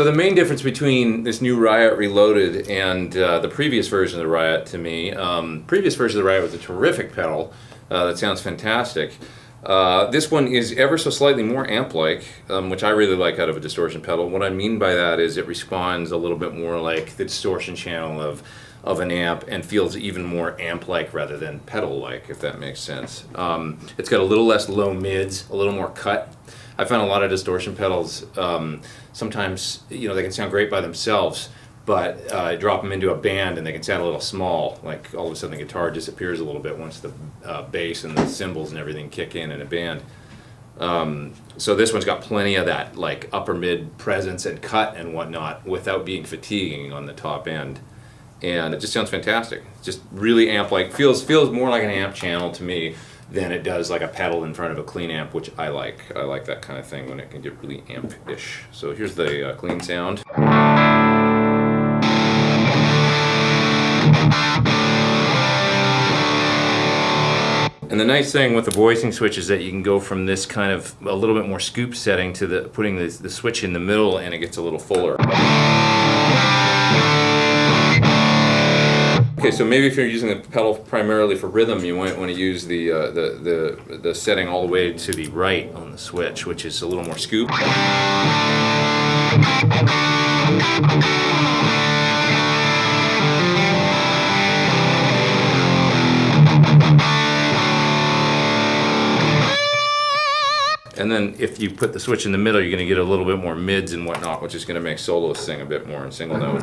So the main difference between this new Riot Reloaded and the previous version of the Riot, to me, previous version of the Riot was a terrific pedal that sounds fantastic. This one is ever so slightly more amp-like, which I really like out of a distortion pedal. What I mean by that is it responds a little bit more like the distortion channel of an amp and feels even more amp-like rather than pedal-like, if that makes sense. It's got a little less low mids, a little more cut. I found a lot of distortion pedals, sometimes, you know, they can sound great by themselves, but drop them into a band and they can sound a little small. Like all of a sudden the guitar disappears a little bit once the bass and the cymbals and everything kick in a band. So this one's got plenty of that like upper mid presence and cut and whatnot without being fatiguing on the top end. And it just sounds fantastic. Just really amp-like, feels more like an amp channel to me than it does like a pedal in front of a clean amp, which I like. I like that kind of thing when it can get really amp-ish. So here's the clean sound. And the nice thing with the voicing switch is that you can go from this kind of a little bit more scoop setting to putting the switch in the middle, and it gets a little fuller. Okay, so maybe if you're using the pedal primarily for rhythm, you might want to use the setting all the way to the right on the switch, which is a little more scoop. And then if you put the switch in the middle, you're going to get a little bit more mids and whatnot, which is going to make soloists sing a bit more in single note.